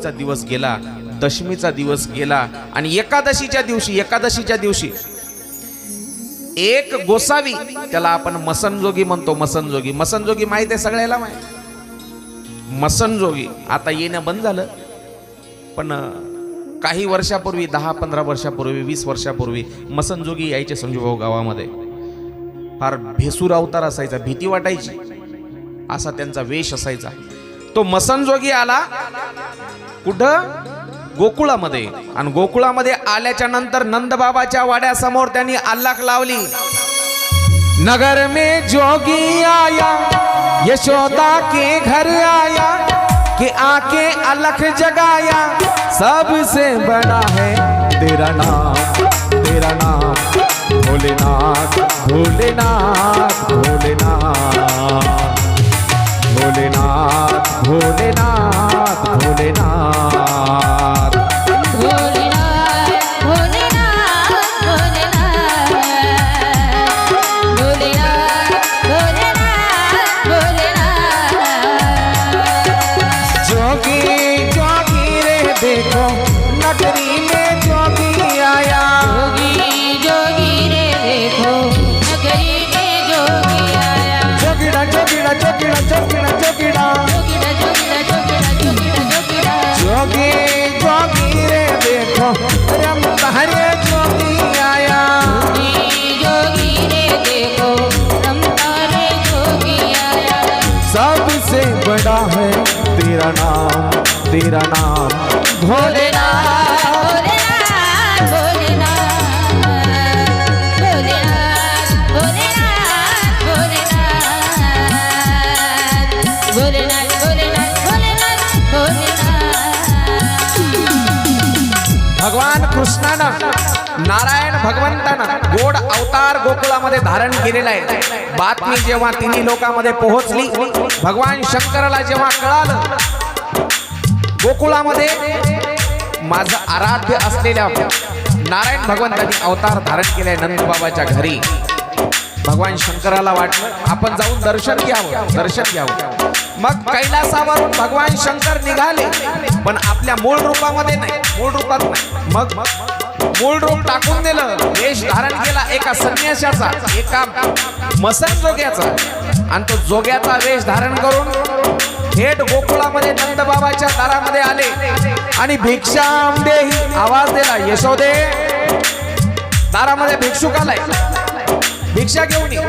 नवमीचा दिवस गेला, दशमीचा दिवस गेला आणि एकादशीच्या दिवशी एक गोसावी, त्याला आपण मसनजोगी म्हणतो. मसनजोगी माहिती आहे सगळ्याला माहिती. मसनजोगी आता येणं बंद झालं, पण काही वर्षापूर्वी 10-15 वर्षापूर्वी 20 वर्षापूर्वी मसनजोगी यायचे संजूभाऊ गावामध्ये. फार भेसूर अवतार असायचा, भीती वाटायची असा त्यांचा वेश असायचा. तो मसनजोगी आला कुठं? गोकुळामध्ये. आणि गोकुळामध्ये आल्याच्या नंतर नंदबाबाच्या वाड्यासमोर त्यांनी अल्लाख लावली. नगर में जोगी आया, यशोदा के घर आया, कि आके अलख जगाया, सबसे बड़ा है तेरा नाम भोलेनाथ भोलेनाथ भोलेनाथ भोलेनाथ भोलेनाथ भोलेनाथ नगरी में जोगी आया, जोगी रे देखो नगरी में जोगी आया, जोगीड़ा जोगीड़ा जोगीड़ा जोगीड़ा जोगीड़ा जोगी जोगी रे देखो रमता रे जोगी आया, जोगी रे देखो रमता रे जोगी आया, सबसे बड़ा है तेरा नाम भोलेनाथ भोलेनाथ भोलेनाथ भोलेनाथ भोलेनाथ भोलेनाथ भोलेनाथ भोलेनाथ भोलेनाथ। भगवान कृष्णानं, नारायण भगवंतानं गोड अवतार गोकुळामध्ये धारण केलेला आहे. बातमी जेव्हा तिन्ही लोकांमध्ये पोहोचली, भगवान शंकराला जेव्हा कळालं गोकुळामध्ये माझं आराध्य असलेल्या नारायण भगवंतांनी अवतार धारण केलाय नंदबाबाच्या घरी, भगवान शंकराला वाटलं आपण जाऊन दर्शन घ्यावं. मग कैलासावरून भगवान शंकर निघाले, पण आपल्या मूळ रूपामध्ये नाही, मग मूळ रूप टाकून दिलं, वेश धारण केला एका संन्याशाचा, एका मसनजोग्याचा, आणि तो जोग्याचा वेश धारण करून थेट गोकुळामध्ये नंदबाबाच्या दारामध्ये आले आणि भिक्षाम देही आवाज दिला. यशोदे, दारामध्ये भिक्षुक आलाय, भिक्षा घेऊन ये.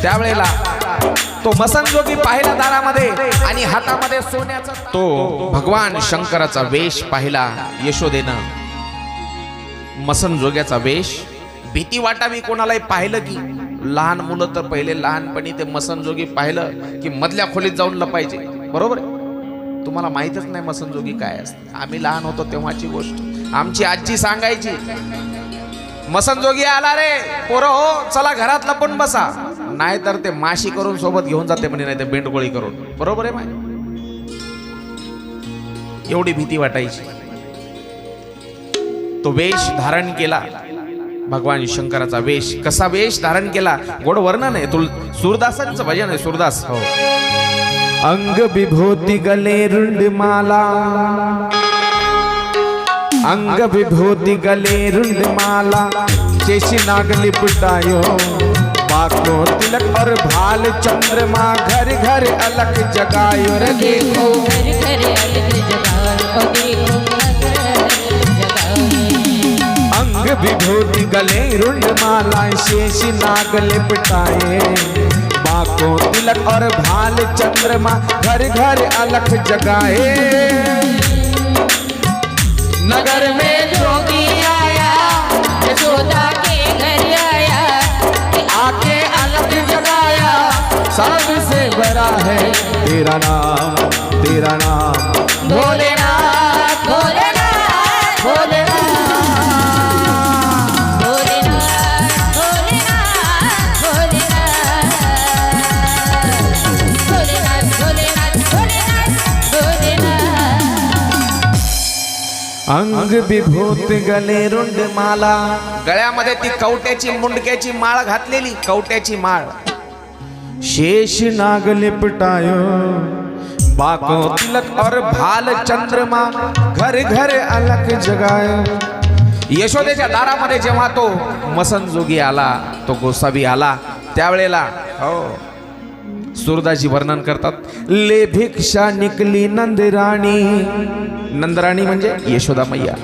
त्यावेळेला तो मसनजोगी पाहिला दारामध्ये आणि हातामध्ये सोन्याचा, तो भगवान शंकराचा वेश पाहिला यशोदेनं, मसनजोग्याचा वेश. भीती वाटावी कोणालाही पाहिलं की, लहान मुलं तर पहिले लहानपणी ते मसनजोगी पाहिलं की मधल्या खोलीत जाऊन लपायचे, बरोबर आहे. तुम्हाला माहितच नाही मसनजोगी काय असते. आम्ही लहान होतो तेव्हाची गोष्ट, आमची आजी सांगायची, मसनजोगी आला रे पोरं हो, चला घरात लपून बसा, नाहीतर ते माशी करून सोबत घेऊन जाते म्हणे, नाही तर बेंडगोळी करून, बरोबर आहे माहिती. एवढी भीती वाटायची. तो वेश धारण केला भगवान शंकराचा वेश. कसा वेश धारण केला, गोड वर्णन आहे. सूरदासांचं भजन आहे, सूरदास. हो. अंग विभूति गले रुंडमाला, अंग विभूति गले रुंडमाला, शेष नाग लिपटायो, बाको तिलक और भाल चंद्रमा, घर घर अलग जगायो रे देखो, घर घर अलग जगायो देखो, अंग विभूति गले रुंडमाला, शेष नाग लिपटाए, बाको तिलक और भाल चंद्रमा, घर घर अलख जगाए. नगर में जोगी आया, यशोदा के घर आया, आके अलख जगाया, सबसे बड़ा है तेरा नाम भोलेनाथ भोलेनाथ भोलेनाथ अंग विभूत गले रुंडमाला, गळ्यामध्ये ती कवट्याची मुंडक्याची माळ घातलेली, कवट्याची माळ. शेष नाग लिपटायो, बाको तिलक और भाल चंद्रमा घर घर अलग जगाए. यशोदेच्या दारामध्ये जेव्हा तो मसनजोगी आला, तो गोसावी आला, त्यावेळेला हो सूरदासजी वर्णन करतात, ले भिक्षा निकली नंदराणी. नंदराणी म्हणजे यशोदा मैया.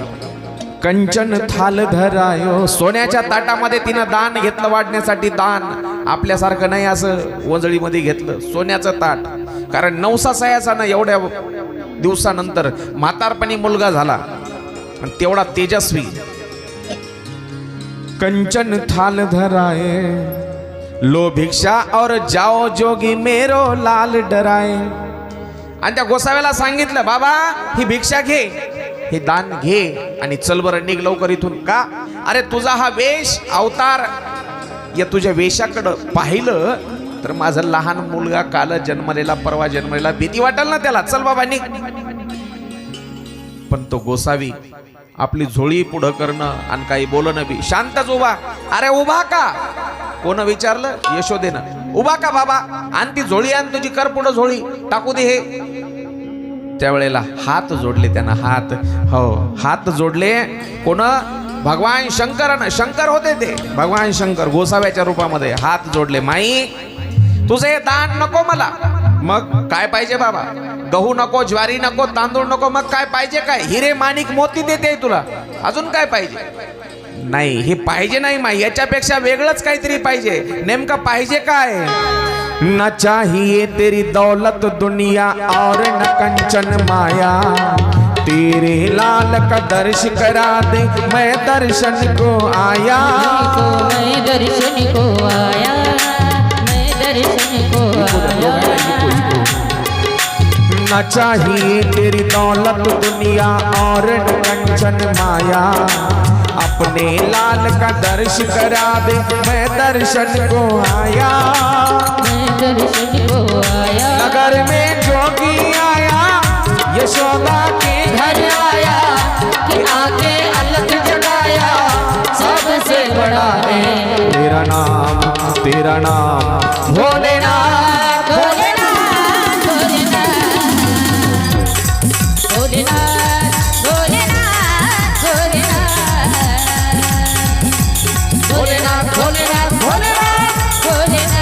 कंचन थाल धरायो, सोन्याच्या ताटामध्ये तिनं दान घेतलं वाढण्यासाठी. दान आपल्यासारखं नाही असं वंजळीमध्ये घेतलं, सोन्याचं ताट. कारण नवसा सयाचा ना एवढ्या दिवसानंतर म्हातारपणी मुलगा झाला आणि तेवढा तेजस्वी. कंचन थाल धराए लो भिक्षा और जाओ जोगी मेरो लाल डराए. आणि त्या गोसाव्याला सांगितलं, बाबा ही भिक्षा घे, हे दान घे आणि चल बरं निघ लवकर इथून. का? अरे तुझा हा वेश अवतार, या तुझ्या वेशाकडं पाहिलं तर माझा लहान मुलगा काल जन्मलेला, परवा जन्मलेला, भीती वाटेल ना त्याला. चल बाबा निघ. पण तो गोसावी आपली झोळी पुढं करणं आणि काही बोलणं बी. शांतच उभा. अरे उभा का? कोण विचारलं? यशोदेनं. उभा का बाबा? आणि ती झोळी आण तुझी, कर पुढं झोळी, टाकू दे हे. त्यावेळेला हात जोडले त्यानं, हात हो हात जोडले. कोण? भगवान शंकरानं. शंकर होते ते, भगवान शंकर गोसाव्याच्या रूपामध्ये हात जोडले. माई तुझे हे दान नको मला. मग काय पाहिजे बाबा? गहू नको, ज्वारी नको, तांदूळ नको. मग काय पाहिजे? काय हिरे माणिक मोती देते तुला, अजून काय पाहिजे? नाही हे पाहिजे नाही माई, याच्यापेक्षा वेगळंच काहीतरी पाहिजे. नेमकं पाहिजे काय? न चाहिए तेरी दौलत दुनिया और न कंचन माया, तेरे लाल का दर्श करा दे मैं दर्शन को आया. मैं दर्शन को आया, मैं दर्शन को आया. न चाहिए तेरी दौलत दुनिया और न कंचन माया, अपने लाल का दर्श करा दे मैं दर्शन को आया. मैं दर्शन को आया. नगर में जोगी आया, यशोदा के घर आया, कि आके अलग जगाया, सबसे बड़ा है तेरा नाम, तेरा नाम भोलेनाथ. भोलेनाथ, भोलेनाथ, भोलेनाथ, भोलेनाथ, भोलेनाथ, भोलेनाथ, भोलेनाथ, भोलेनाथ.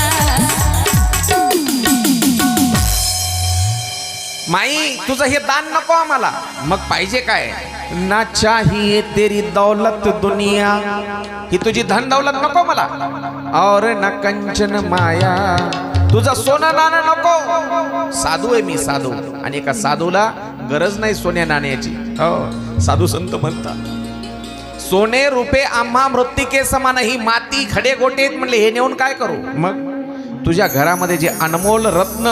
माई तुझं हे दान नको आम्हाला. मग पाहिजे काय? ना चाहिए तेरी दौलत दुनिया, ही तुझी धन दौलत नको मला. और न कंचन माया, तुझं सोनं नाणं नको. साधू आहे मी, साधू. आणि एका साधूला गरज नाही सोन्या नाण्याची. हो साधू संत म्हणतात, सोने रुपे आम्हा मृत्तिके समान, ही माती खडे गोटे म्हणले, हे नेऊन काय करू? मग तुझ्या घरामध्ये जे अनमोल रत्न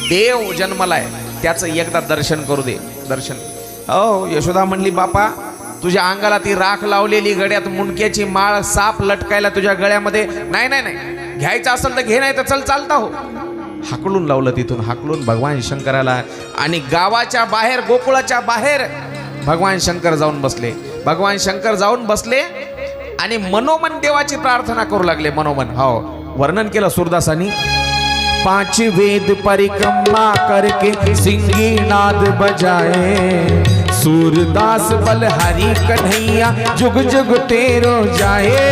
देव जन्मलाय त्याचं एकदा दर्शन करू दे. दर्शन. हो यशोदा म्हणली, बापा तुझ्या अंगाला ती राख लावलेली, गळ्यात मुंडक्याची माळ, साप लटकायला तुझ्या गळ्यामध्ये. नाही नाही नाही, घ्यायचं असेल तर घे, नाही तर चल चालता हो. हाकलून लावलं तिथून, हाकलून भगवान शंकराला. आणि गावाच्या बाहेर, गोकुळाच्या बाहेर भगवान शंकर जाऊन बसले. भगवान शंकर जाऊन बसले आणि मनोमन देवाची प्रार्थना करू लागले. मनोमन. हो वर्णन केलं सूरदासांनी. 5 वेद परिक्रमा करके सिंगी नाद बजाए, सूरदास बलहारी कन्हैया जुग जुग तेरो जाए.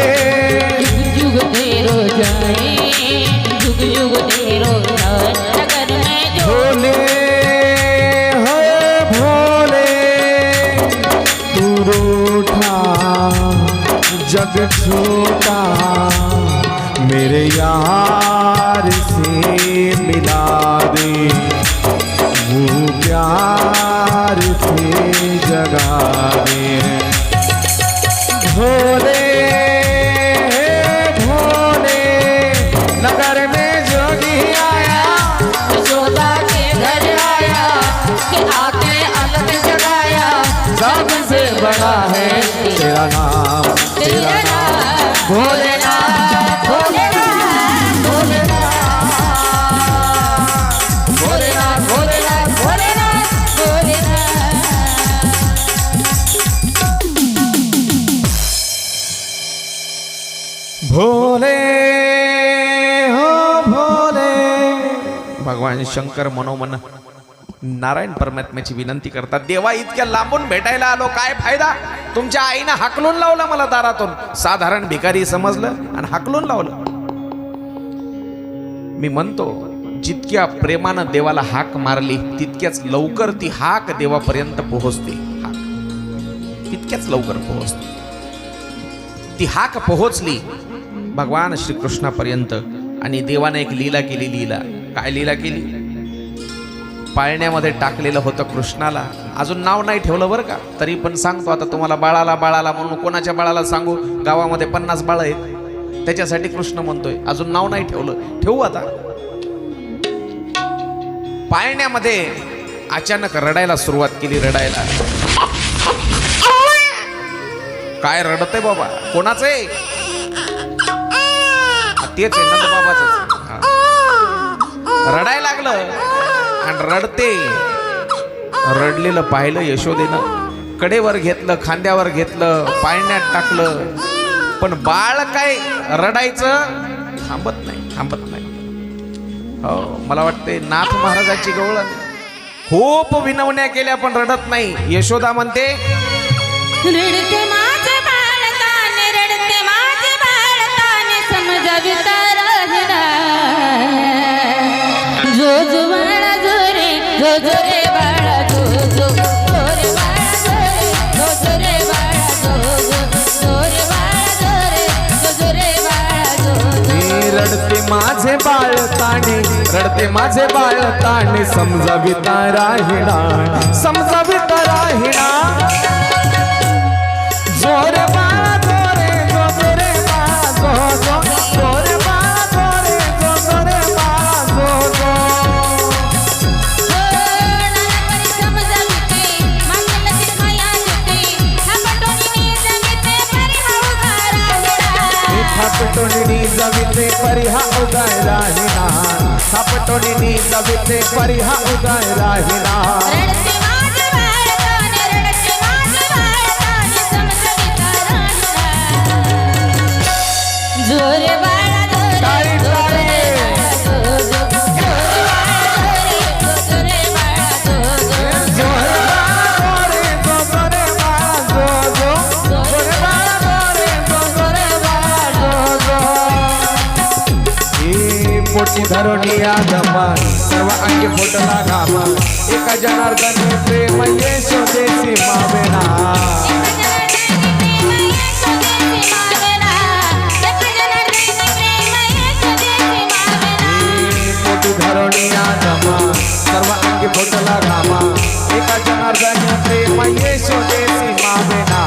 जुग जुग तेरो जाए, जुग जुग तेरो जाए. नगर में जो भोले हो भोले, तू रूठा जग छोटा, मेरे यार से मिला दे, वो प्यार से जगा दे. भोले भोले, नगर में जोगी आया, यशोदा के घर आया, कि आके अलग जगाया, सबसे बड़ा है तेरा नाम, तेरा नाम भोलेनाथ. भोलेनाथ, भोलेनाथ, भोलेनाथ, भोलेनाथ, भोलेनाथ, भोलेनाथ. भोले हो भोले. भगवान शंकर मनोमन नारायण परमात्म्याची विनंती करतात, देवा इतक्या लांबून भेटायला आलो, काय फायदा? तुमच्या आईनं हाकलून लावलं मला दारातून, साधारण भिकारी समजलं आणि हाकलून लावलं. मी म्हणतो जितक्या प्रेमानं देवाला हाक मारली तितक्याच लवकर ती हाक देवापर्यंत पोहोचते. हाक तितक्याच लवकर पोहोचते. ती हाक पोहोचली भगवान श्रीकृष्णापर्यंत आणि देवाने एक लीला केली. लीला काय लीला केली? पाळण्यामध्ये टाकलेलं होतं कृष्णाला. अजून नाव नाही ठेवलं बरं का, तरी पण सांगतो आता तुम्हाला. बाळाला बाळाला म्हणून कोणाच्या बाळाला सांगू? गावामध्ये 50 बाळ आहेत, त्याच्यासाठी कृष्ण म्हणतोय. अजून नाव नाही ठेवलं, ठेवू आता. पाळण्यामध्ये अचानक रडायला सुरुवात केली. रडायला. काय रडतंय बाबा? कोणाचं आहे? तेच आहे, नंदबाबाच. रडायला लागलं आणि रडते. रडलेलं पाहिलं यशोदेनं, कडेवर घेतलं, खांद्यावर घेतलं, पाळण्यात टाकलं. पण बाळ काय रडायचं थांबत नाही, थांबत नाही. हो, मला वाटते नाथ महाराजाची गवळण. खूप विनवण्या केल्या पण रडत नाही. यशोदा म्हणते, रडते माझे बाळकाने, रडते माझे बाळकाने, समजाविता राहिला. जो जो बाळा जो रे, जो जो रे बाळा जो जो, जो रे बाळा जो रे, जो जो रे बाळा जो जो, जो रे बाळा जो रे, जो जो रे बाळा जो जो. रडते माझे बाळ ताणे, रडते माझे बाळ ताणे, समजाविता राहिणा, समजाविता राहिणा. जोर बाळा जोरे, जो जोरे बाळा जो जो, जोरे बाळा जोरे, जो जोरे बाळा जो जो. थापटोनी जविते परिहा उगाय राहिना, थापटोनी जविते परिहा उगाय राहिना. रडते माझे बाळकाने, रडते माझे बाळकाने, समजाविता राहिला. जो रे बाळा जो रे, जो जो रे बाळा जो जो, जो रे बाळा जो रे, जो जो रे बाळा जो जो. जोरे बाळा जोरे, जो जोरे बाळा जो जो, जोरे बाळा जोरे, जो जोरे बाळा जो जो. ही मोठी धरणी आगमा, सर्व अंगी फुटला घामा, एका जनार्दनी प्रेम यशोदेसी मावेना. मोठी धरणी आगमा, सर्व अंगी फुटला घामा, एका जनार्दनी प्रेम यशोदेसी मावेना.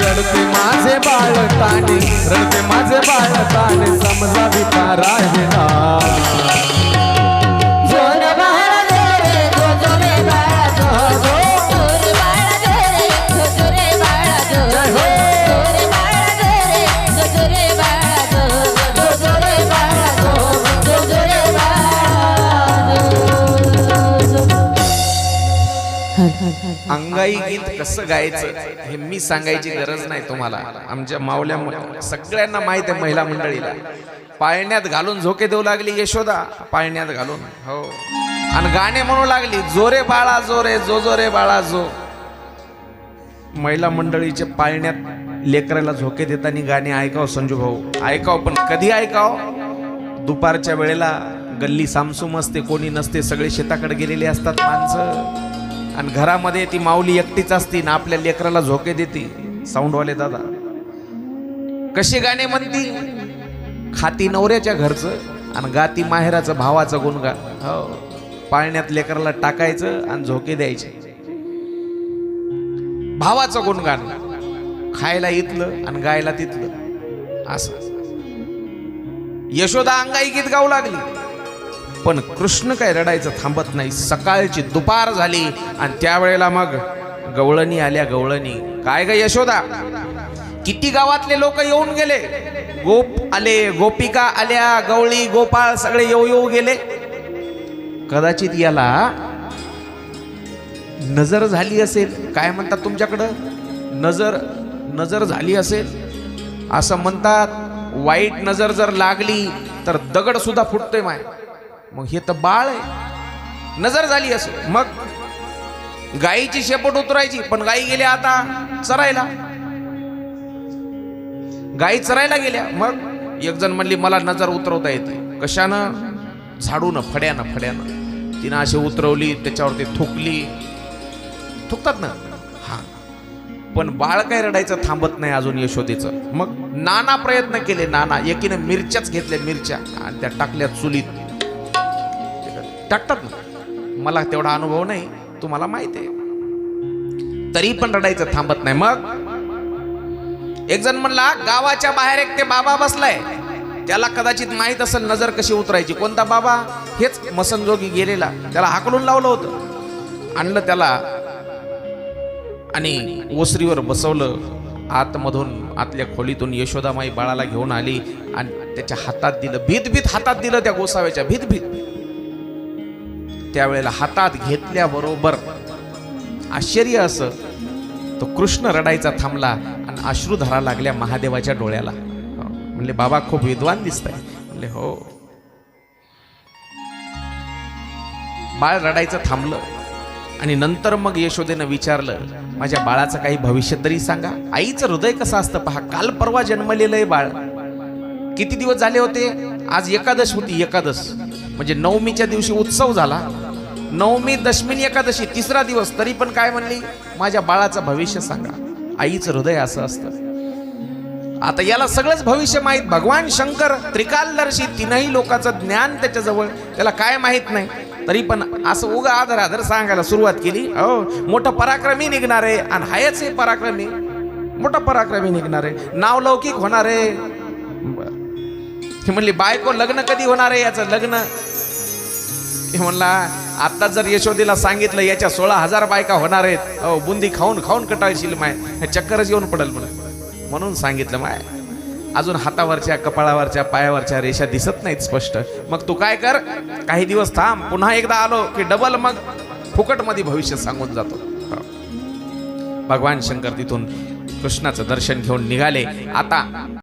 रडते माझे बाळ ताणे, रडते माझे बाळ ताणे, समजाविता राहिना. जोर बाळा जोरे, जो जो रे बाळा जो जो, जोर बाळा जो रे, जो जो रे बाळा जो जो, जोर बाळा जो रे, जो जो रे बाळा जो जो, जो जो रे बाळा जो जो, जो जो रे बाळा जो जो. अंगाई गीत कसं गायचं हे मी सांगायची गरज नाही तुम्हाला. आमच्या मावल्या सगळ्यांना माहित आहे. महिला मंडळीला पाळण्यात घालून झोके देऊ लागली यशोदा, पाळण्यात घालून. हो, आणि गाणे म्हणू लागली, जोरे बाळा जोरे, जो जो रे बाळा जो. महिला मंडळीच्या पाळण्यात लेकराला झोके देताना गाणे ऐकाव संजू भाऊ, ऐकाव. पण कधी ऐकाव? दुपारच्या वेळेला गल्ली सामसूम असते, कोणी नसते, सगळे शेताकडे गेलेले असतात माणसं, आणि घरामध्ये ती माऊली एकटीच असती ना आपल्या लेकराला झोके देते. साऊंडवाले दादा कशी गाणे म्हणती? खाती नवऱ्याच्या घरचं आणि गाती माहेराचं भावाचं गुणगान. हो, पाळण्यात लेकराला टाकायचं आणि झोके द्यायचे. भावाचं गुणगान, खायला इथलं आणि गायला तिथलं असं. यशोदा अंगाई गीत गाऊ लागली. पण कृष्ण काय रडायचं थांबत नाही. सकाळची दुपार झाली आणि त्यावेळेला मग गवळणी आल्या. गवळणी काय ग यशोदा, किती गावातले लोक येऊन गेले, गोप आले, गोपिका आल्या, गवळी गोपाळ सगळे येऊ गेले. कदाचित याला नजर झाली असेल. काय म्हणतात तुमच्याकडं? नजर झाली असेल. असं म्हणतात वाईट नजर जर लागली तर दगड सुद्धा फुटतोय माय. मग हे तर बाळ आहे, नजर झाली असं. मग गायीची शेपूट उतरायची, पण गायी गेल्या आता चरायला. गायी चरायला गेल्या. मग एक जण म्हणली मला नजर उतरवता येते. कशानं? झाडून, फड्यानं. तिनं अशी उतरवली, त्याच्यावरती थुकली. थुकतात ना, हा. पण बाळ काय रडायचं थांबत नाही अजून यशोदेचं. मग नाना प्रयत्न केले, नाना. एकीने मिरच्याच घेतल्या, मिरच्या, आणि त्या टाकल्या चुलीत. टाकतात ना, मला तेवढा अनुभव नाही, तुम्हाला माहिती आहे. तरी पण रडायचं थांबत नाही. मग एक जण म्हणला गावाच्या बाहेर एक ते बाबा बसलाय, त्याला कदाचित माहित असेल नजर कशी उतरायची. कोणता बाबा? हेच मसनजोगी गेलेला. त्याला हाकलून लावलं होतं, आणलं त्याला आणि ओसरीवर बसवलं. आतमधून, आतल्या खोलीतून यशोदामाई बाळाला घेऊन आली आणि त्याच्या हातात दिलं. भीत हातात दिलं त्या गोसाव्याच्या, भीत. त्यावेळेला हातात घेतल्याबरोबर आश्चर्य असं, तो कृष्ण रडायचा थांबला आणि अश्रू धरा लागल्या महादेवाच्या डोळ्याला. म्हणले बाबा खूप विद्वान दिसताय. म्हणले हो. बाळ रडायचं थांबलं आणि नंतर मग यशोदेनं विचारलं माझ्या बाळाचं काही भविष्य तरी सांगा. आईचं हृदय कसं असतं पहा. काल परवा जन्मलेलं आहे बाळ. किती दिवस झाले होते? आज एकादश होती. एकादश म्हणजे नवमीच्या दिवशी उत्सव झाला. नवमी, दशमी, एकादशी, तिसरा दिवस. तरी पण काय म्हणली? माझ्या बाळाचं भविष्य सांगा. आईचं हृदय असं असतं. आता याला सगळंच भविष्य माहित. भगवान शंकर त्रिकालदर्शी, तीनही लोकांचं ज्ञान त्याच्याजवळ. त्याला काय माहित नाही, तरी पण असं उगा आदर सांगायला सुरुवात केली. हो, मोठं पराक्रमी निघणार आहे. आणि हायच हे पराक्रमी, मोठा पराक्रमी निघणार आहे, नावलौकिक होणार आहे. म्हणली बायको लग्न कधी होणार आहे याचं? लग्न म्हणला आता जर यशोदेला सांगितलं याच्या 16,000 बायका होणार आहेत. हो, बुंदी खाऊन खाऊन कटाळशील माय, चक्करच येऊन पडेल म्हणून सांगितलं माय. अजून हातावरच्या, कपाळावरच्या, पायावरच्या रेषा दिसत नाहीत स्पष्ट. मग तू काय कर, काही दिवस थांब, पुन्हा एकदा आलो की डबल मग फुकटमध्ये भविष्य सांगून जातो. भगवान शंकर तिथून कृष्णाचं दर्शन घेऊन निघाले. आता